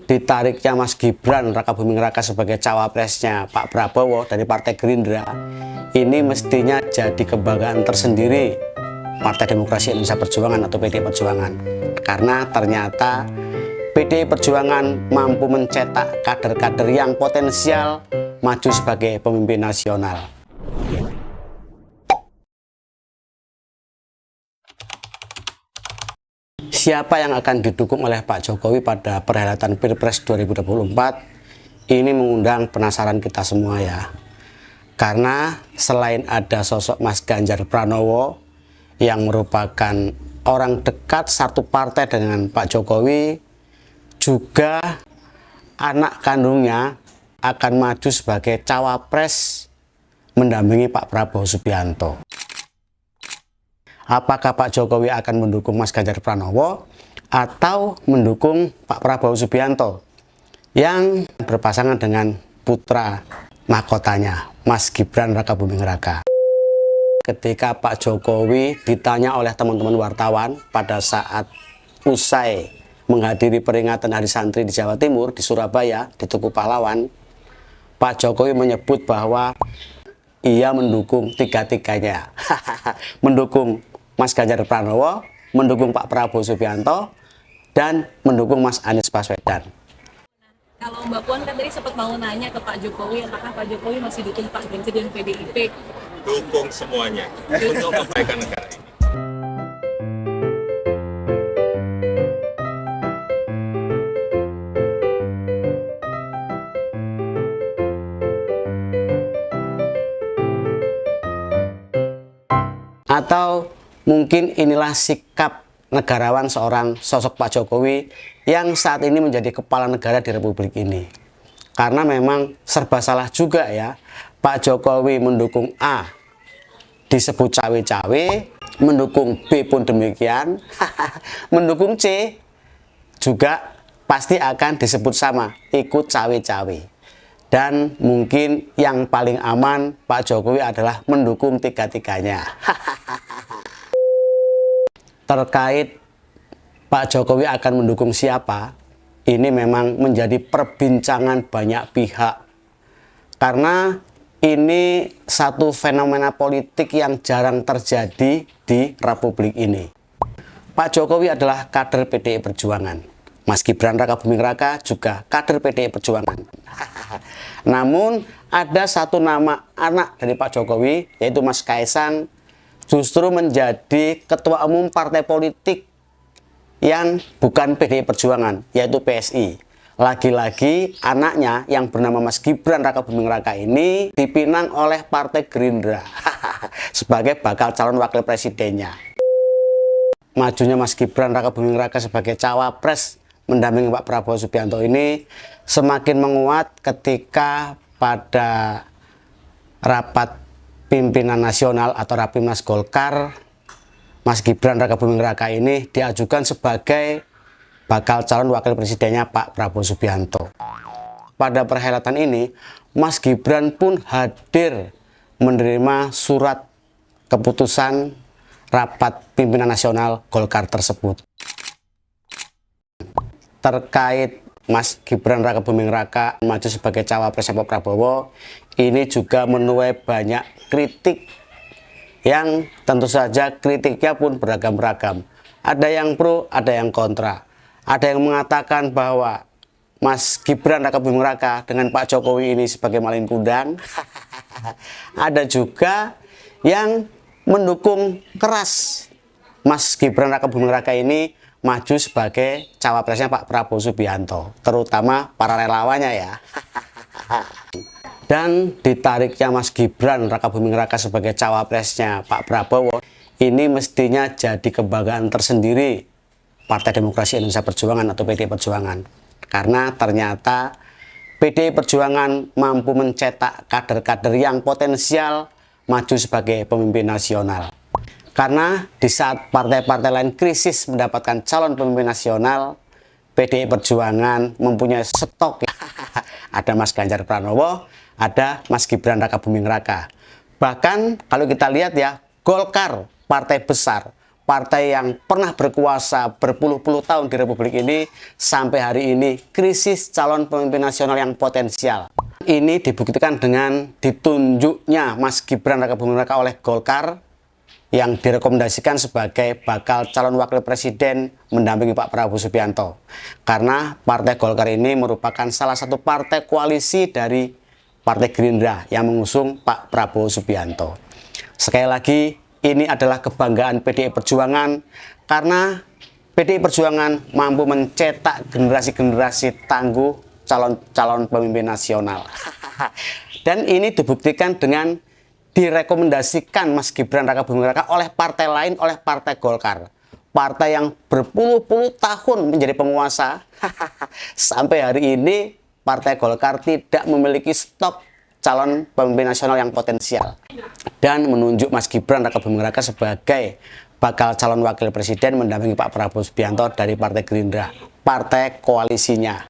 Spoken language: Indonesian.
ditariknya Mas Gibran Raka Buming Raka sebagai cawapresnya Pak Prabowo dari Partai Gerindra, ini mestinya jadi kebanggaan tersendiri Partai Demokrasi Indonesia Perjuangan atau PDI Perjuangan, karena ternyata PDI Perjuangan mampu mencetak kader-kader yang potensial maju sebagai pemimpin nasional. Siapa yang akan didukung oleh Pak Jokowi pada perhelatan Pilpres 2024 ini mengundang penasaran kita semua ya. Karena selain ada sosok Mas Ganjar Pranowo yang merupakan orang dekat satu partai dengan Pak Jokowi, juga anak kandungnya akan maju sebagai cawapres mendampingi Pak Prabowo Subianto. Apakah Pak Jokowi akan mendukung Mas Ganjar Pranowo atau mendukung Pak Prabowo Subianto yang berpasangan dengan putra mahkotanya, Mas Gibran Raka Buming Raka? Ketika Pak Jokowi ditanya oleh teman-teman wartawan pada saat usai menghadiri peringatan Hari Santri di Jawa Timur, di Surabaya, di Tugu Pahlawan, Pak Jokowi menyebut bahwa ia mendukung tiga-tiganya. Mendukung Mas Ganjar Pranowo, mendukung Pak Prabowo Subianto, dan mendukung Mas Anies Baswedan. Kalau Mbak Puan kan tadi sempat mau nanya ke Pak Jokowi, apakah Pak Jokowi masih dukung Pak Ganjar dan PDIP? Dukung semuanya untuk kebaikan negara ini. Atau mungkin inilah sikap negarawan seorang sosok Pak Jokowi yang saat ini menjadi kepala negara di Republik ini. Karena memang serba salah juga ya, Pak Jokowi mendukung A disebut cawe-cawe, mendukung B pun demikian, mendukung C juga pasti akan disebut sama, ikut cawe-cawe. Dan mungkin yang paling aman Pak Jokowi adalah mendukung tiga-tiganya. Terkait Pak Jokowi akan mendukung siapa, ini memang menjadi perbincangan banyak pihak. Karena ini satu fenomena politik yang jarang terjadi di Republik ini. Pak Jokowi adalah kader PDI Perjuangan. Mas Gibran Raka Buming Raka juga kader PDI Perjuangan. Namun ada satu nama anak dari Pak Jokowi, yaitu Mas Kaisang, justru menjadi ketua umum partai politik yang bukan PDI Perjuangan, yaitu PSI. Lagi-lagi anaknya yang bernama Mas Gibran Raka Buming Raka ini dipinang oleh Partai Gerindra sebagai bakal calon wakil presidennya. Majunya Mas Gibran Raka Buming Raka sebagai cawapres mendampingi Pak Prabowo Subianto ini semakin menguat ketika pada rapat pimpinan nasional atau Rapimnas Golkar, Mas Gibran Raka Buming Raka ini diajukan sebagai bakal calon wakil presidennya Pak Prabowo Subianto. Pada perhelatan ini, Mas Gibran pun hadir menerima surat keputusan rapat pimpinan nasional Golkar tersebut. Terkait Mas Gibran Raka Buming Raka maju sebagai cawapres Pak Prabowo, ini juga menuai banyak kritik yang tentu saja kritiknya pun beragam-ragam. Ada yang pro, ada yang kontra. Ada yang mengatakan bahwa Mas Gibran Raka Buming Raka dengan Pak Jokowi ini sebagai malin kundang. Ada juga yang mendukung keras Mas Gibran Raka Buming Raka ini maju sebagai cawapresnya Pak Prabowo Subianto, terutama para relawannya ya. Dan ditariknya Mas Gibran Raka Buming Raka sebagai cawapresnya Pak Prabowo ini mestinya jadi kebanggaan tersendiri Partai Demokrasi Indonesia Perjuangan atau PDI Perjuangan, karena ternyata PDI Perjuangan mampu mencetak kader-kader yang potensial maju sebagai pemimpin nasional. Karena di saat partai-partai lain krisis mendapatkan calon pemimpin nasional, PDI Perjuangan mempunyai stok. Ada Mas Ganjar Pranowo, ada Mas Gibran Raka Buming Raka. Bahkan kalau kita lihat ya, Golkar, partai besar, partai yang pernah berkuasa berpuluh-puluh tahun di Republik ini sampai hari ini krisis calon pemimpin nasional yang potensial. Ini dibuktikan dengan ditunjuknya Mas Gibran Rakabuming Raka oleh Golkar yang direkomendasikan sebagai bakal calon wakil presiden mendampingi Pak Prabowo Subianto. Karena Partai Golkar ini merupakan salah satu partai koalisi dari Partai Gerindra yang mengusung Pak Prabowo Subianto. Sekali lagi, ini adalah kebanggaan PDI Perjuangan karena PDI Perjuangan mampu mencetak generasi-generasi tangguh calon-calon pemimpin nasional. Dan ini dibuktikan dengan direkomendasikan Mas Gibran Rakabuming Raka oleh partai lain, oleh Partai Golkar. Partai yang berpuluh-puluh tahun menjadi penguasa. Sampai hari ini Partai Golkar tidak memiliki stok calon pemimpin nasional yang potensial. Dan menunjuk Mas Gibran Rakabuming Raka sebagai bakal calon wakil presiden mendampingi Pak Prabowo Subianto dari Partai Gerindra, partai koalisinya.